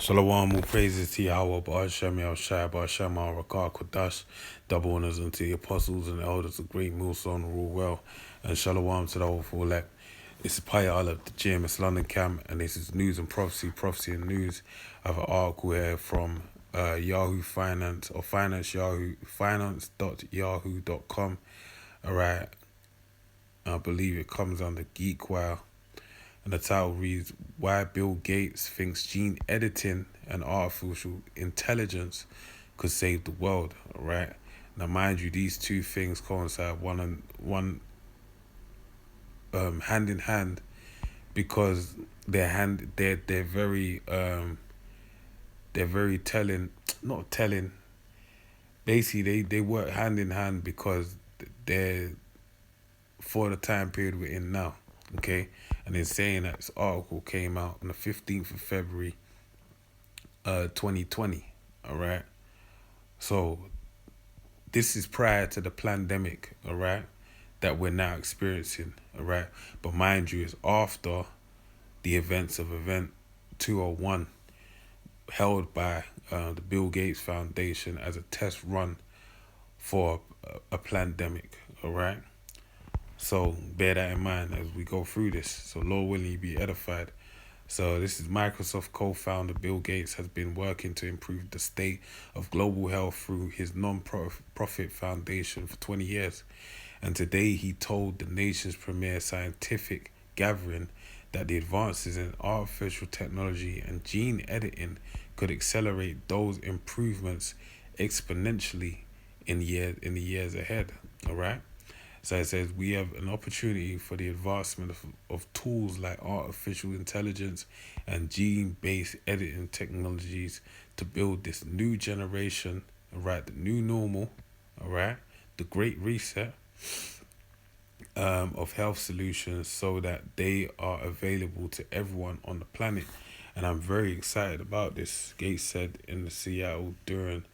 Shalom, all praises to Yahweh, Ba'ashem, Yahushua, Ba'ashem, Rakah, Kodash, double honors unto the apostles and the elders of great millstone rule well, and Shalom to the whole full elect. It's Paya Aleph, the Jim, it's London Camp, and this is News and Prophecy and News. I have an article here from Yahoo Finance, or Finance Yahoo, finance.yahoo.com. Alright, I believe it comes under GeekWire. And the title reads, Why Bill Gates Thinks Gene Editing and Artificial Intelligence Could Save the World. Right? Now, mind you, these two things coincide hand in hand because they're very telling, not telling. Basically, they work hand in hand because they're for the time period we're in now. Okay, and then saying that this article came out on the 15th of February, 2020. All right, so this is prior to the pandemic. All right, that we're now experiencing. All right, but mind you, it's after the events of Event 201, held by the Bill Gates Foundation as a test run for a pandemic. All right. So bear that in mind as we go through this. So Lord willing, you be edified. So this is Microsoft co-founder Bill Gates has been working to improve the state of global health through his non-profit foundation for 20 years. And today he told the nation's premier scientific gathering that the advances in artificial technology and gene editing could accelerate those improvements exponentially in the years ahead. All right. So it says we have an opportunity for the advancement of tools like artificial intelligence and gene-based editing technologies to build this new generation, all right, the new normal, all right, the great reset of health solutions so that they are available to everyone on the planet. And I'm very excited about this, Gates said in the Seattle during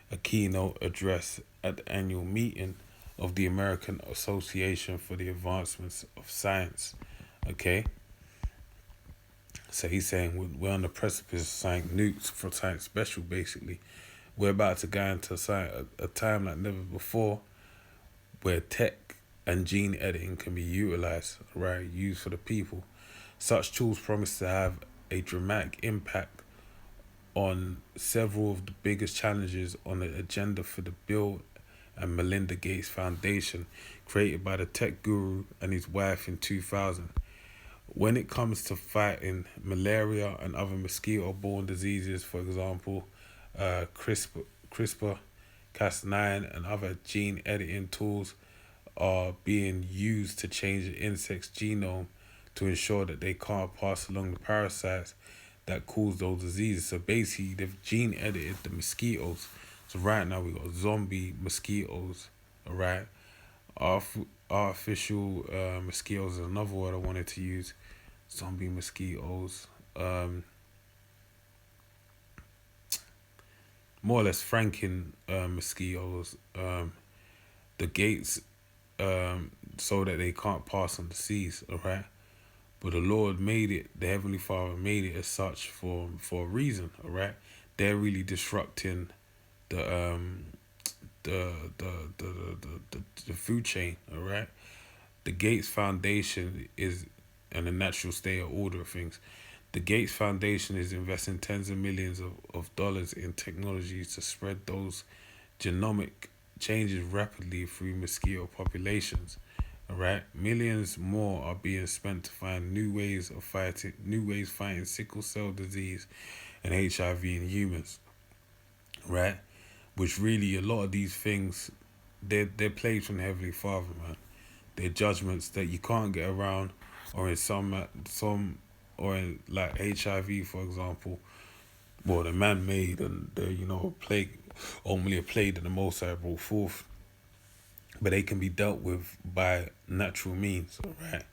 a keynote address at the annual meeting of the American Association for the Advancements of Science. Okay, so he's saying we're on the precipice of science nukes for science special. Basically, we're about to go into a time like never before, where tech and gene editing can be utilized, right, used for the people. Such tools promise to have a dramatic impact on several of the biggest challenges on the agenda for the Bill and Melinda Gates Foundation, created by the tech guru and his wife in 2000. When it comes to fighting malaria and other mosquito-borne diseases, for example, CRISPR-Cas9 and other gene editing tools are being used to change the insect's genome to ensure that they can't pass along the parasites that cause those diseases. So basically, they've gene edited the mosquitoes. So right now we got zombie mosquitoes, all right? Artificial mosquitoes is another word I wanted to use. Zombie mosquitoes. More or less Franken mosquitoes. The gates so that they can't pass on the seas, all right? But the Lord made it, the Heavenly Father made it as such for a reason, all right? They're really disrupting the the food chain, all right? The Gates Foundation is in a natural state of order of things. The Gates Foundation is investing tens of millions of dollars in technologies to spread those genomic changes rapidly through mosquito populations. All right, millions more are being spent to find new ways fighting sickle cell disease and HIV in humans. Right, which really a lot of these things, they're plagues from the Heavenly Father, man. They're judgments that you can't get around, or in some or in like HIV, for example. Well, the man made and the plague, only a plague that the Most High brought forth, but they can be dealt with by natural means. All right.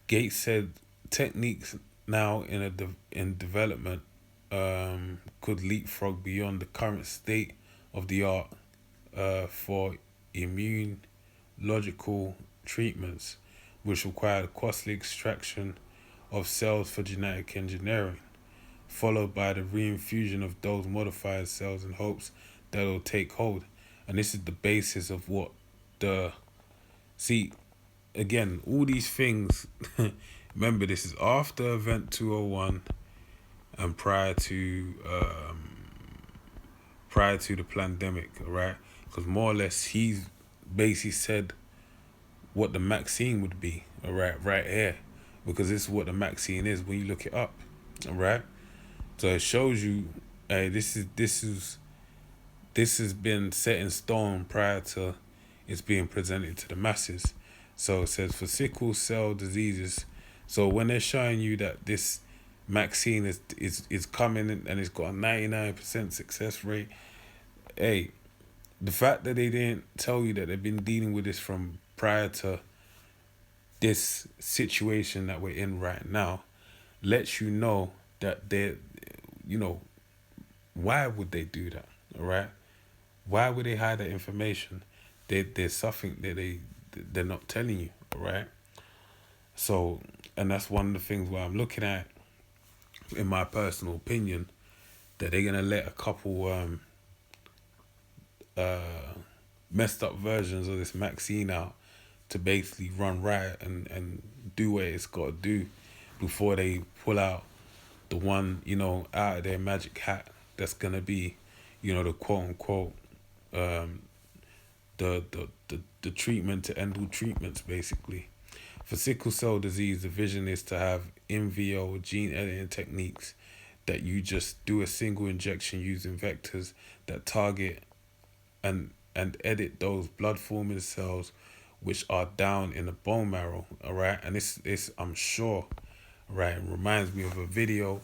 Gates said techniques now in development could leapfrog beyond the current state of the art for immunological treatments, which require the costly extraction of cells for genetic engineering. followed by the reinfusion of those modified cells in hopes that it'll take hold. And this is the basis of what the see again, all these things. Remember, this is after Event 201 and prior to the pandemic, right? Because more or less he's basically said what the vaccine would be, all right here, because this is what the vaccine is when you look it up, all right. So it shows you, hey, this has been set in stone prior to it's being presented to the masses. So it says for sickle cell diseases. So when they're showing you that this vaccine is coming and it's got a 99% success rate, hey, the fact that they didn't tell you that they've been dealing with this from prior to this situation that we're in right now lets you know that you know, why would they do that, all right? Why would they hide that information? There's something that they're not telling you, all right? So, and that's one of the things where I'm looking at, in my personal opinion, that they're gonna let a couple messed up versions of this vaccine out to basically run riot and do what it's got to do before they pull out the one, you know, out of their magic hat that's gonna be, you know, the quote unquote the treatment to end all treatments basically. For sickle cell disease, the vision is to have in vivo gene editing techniques that you just do a single injection using vectors that target and edit those blood forming cells which are down in the bone marrow, all right? And this I'm sure, right, reminds me of a video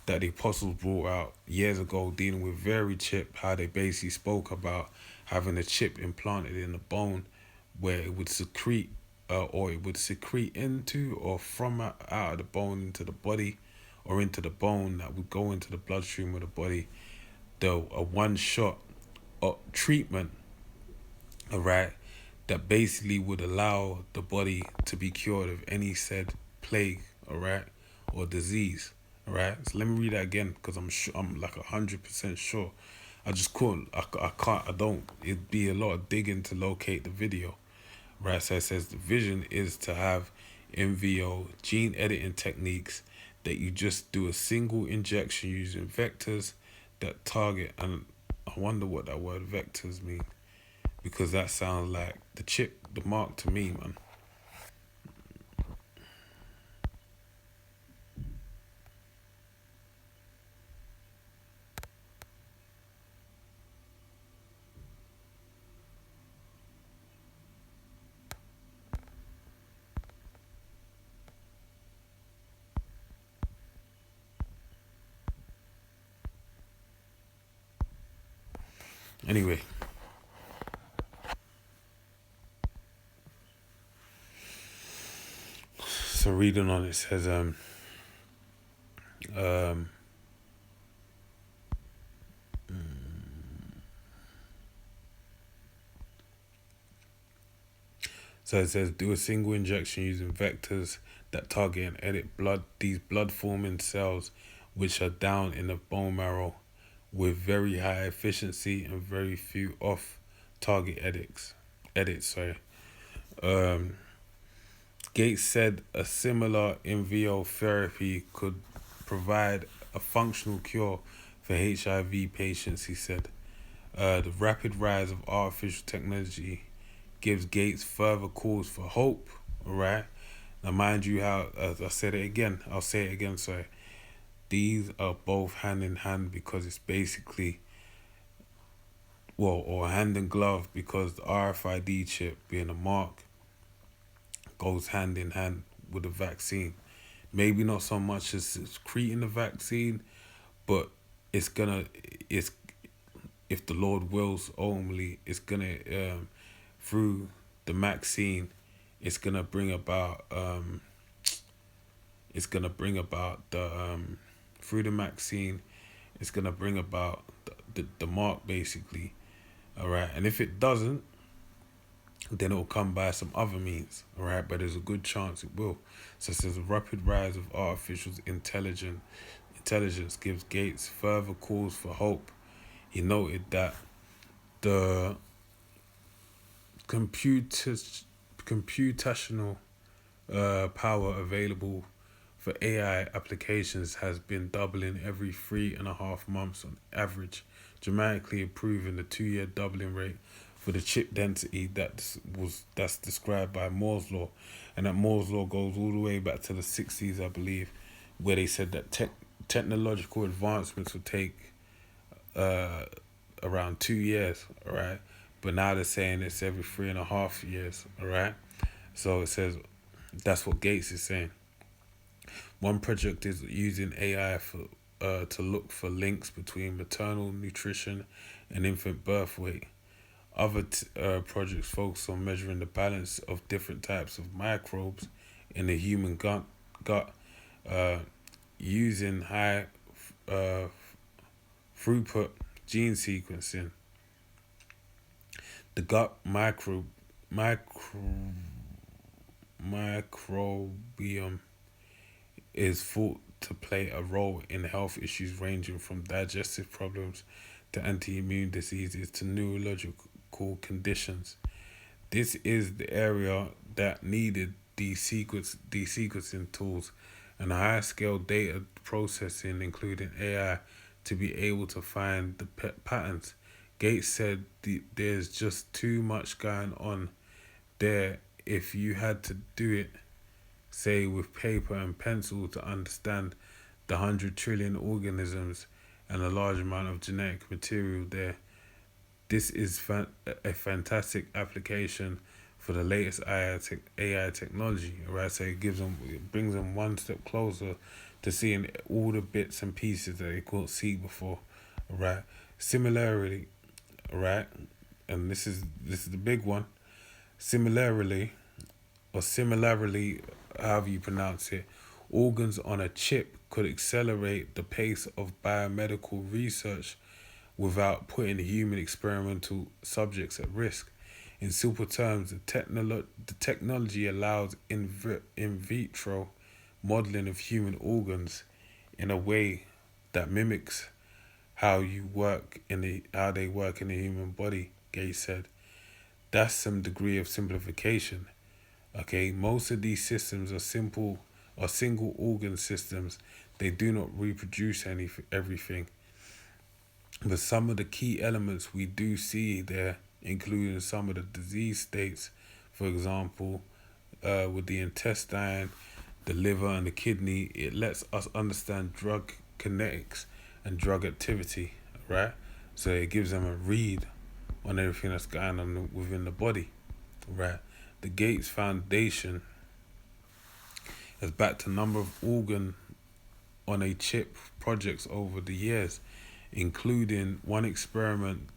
that the apostles brought out years ago dealing with very chip, how they basically spoke about having a chip implanted in the bone where it would secrete or it would secrete into or from out of the bone into the body or into the bone that would go into the bloodstream of the body. Though a one shot treatment, all right, that basically would allow the body to be cured of any said plague, all right, or disease, all right. So let me read that again because I'm sure, I'm like 100% sure. I just couldn't, I can't, I don't. It'd be a lot of digging to locate the video, right? So it says the vision is to have in vivo gene editing techniques that you just do a single injection using vectors that target, and I wonder what that word vectors mean because that sounds like the chip, the mark to me, man. Anyway, so reading on it says um so it says do a single injection using vectors that target and edit these blood forming cells which are down in the bone marrow with very high efficiency and very few off target edits, sorry. Um Gates said a similar in vivo therapy could provide a functional cure for HIV patients, he said. The rapid rise of artificial technology gives Gates further cause for hope, all right? Now, mind you, how, as I said it again, I'll say it again, sorry. These are both hand in hand because it's basically, well, or hand in glove because the RFID chip being a mark goes hand in hand with the vaccine. Maybe not so much as creating the vaccine, but it's gonna, it's if the Lord wills only, it's gonna through the vaccine, it's gonna bring about it's gonna bring about the through the vaccine, it's gonna bring about the mark basically, all right. And if it doesn't, then it'll come by some other means, all right. But there's a good chance it will. So it says a rapid rise of artificial intelligence gives Gates further calls for hope. He noted that the computers, computational power available for AI applications has been doubling every 3.5 months on average, dramatically improving the 2 year doubling rate for the chip density that's described by Moore's law, and that Moore's law goes all the way back to the 60s, I believe, where they said that technological advancements would take uh, around 2 years, all right? But now they're saying it's every 3.5 years, all right? So it says that's what Gates is saying. One project is using AI to look for links between maternal nutrition and infant birth weight. Other projects focus on measuring the balance of different types of microbes in the human gut uh, using high uh, throughput gene sequencing. The gut microbiome is thought to play a role in health issues ranging from digestive problems to anti-immune diseases to neurological conditions. This is the area that needed these sequencing tools and high-scale data processing, including AI, to be able to find the patterns. Gates said there's just too much going on there if you had to do it, say, with paper and pencil to understand the 100 trillion organisms and a large amount of genetic material there. This is a fantastic application for the latest AI technology, right? So it brings them one step closer to seeing all the bits and pieces that they couldn't see before, right? Similarly, right, and this is the big one. Similarly, or similarly, however you pronounce it, organs on a chip could accelerate the pace of biomedical research without putting human experimental subjects at risk. In simple terms, the technology allows in vitro modeling of human organs in a way that mimics how they work in the human body, Gates said. That's some degree of simplification. Okay, most of these systems are single organ systems. They do not reproduce everything. But some of the key elements we do see there, including some of the disease states, for example, with the intestine, the liver, and the kidney, it lets us understand drug kinetics and drug activity, right? So it gives them a read on everything that's going on within the body, right? The Gates Foundation has backed a number of organ on a chip projects over the years, including one experiment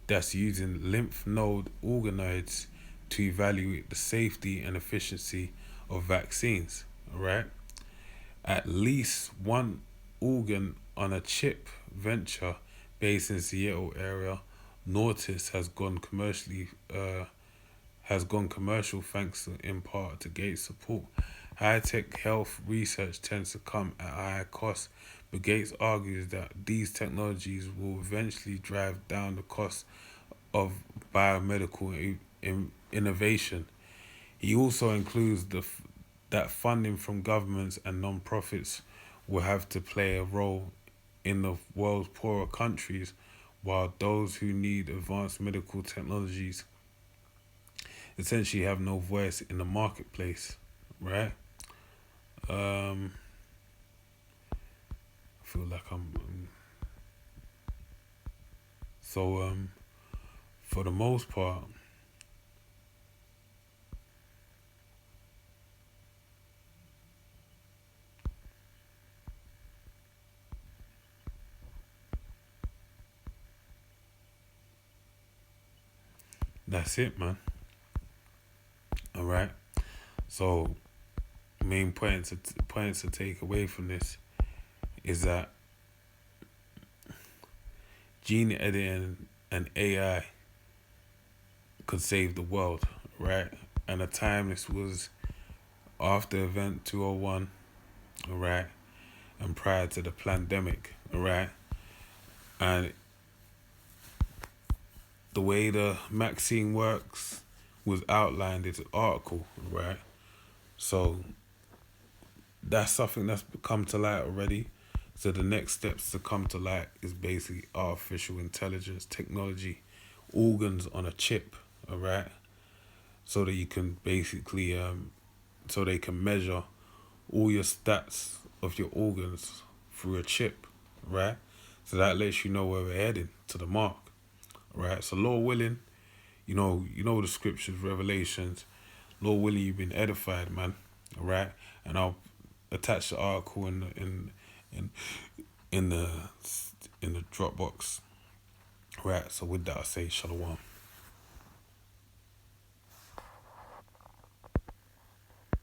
that's using lymph node organoids to evaluate the safety and efficiency of vaccines. All right, at least one organ on a chip venture based in Seattle area, Nortis has gone commercial thanks in part to Gates' support. High-tech health research tends to come at a higher cost, but Gates argues that these technologies will eventually drive down the cost of biomedical innovation. He also includes that funding from governments and non-profits will have to play a role in the world's poorer countries, while those who need advanced medical technologies essentially have no voice in the marketplace, right? I feel like so for the most part, that's it, man. All right. So main points to take away from this is that gene editing and AI could save the world, right? And the time this was after Event 201, all right? and prior to the pandemic, all right? And the way the Maxine works was outlined in an article, right? So that's something that's come to light already. So the next steps to come to light is basically artificial intelligence technology, organs on a chip, all right? So that you can basically, so they can measure all your stats of your organs through a chip, right? So that lets you know where we're heading to the mark, right? So Lord willing, you know the scriptures, Revelations. Lord willing, you've been edified, man. All right, and I'll attach the article in in the in the Dropbox. Right. So with that, I say shalom.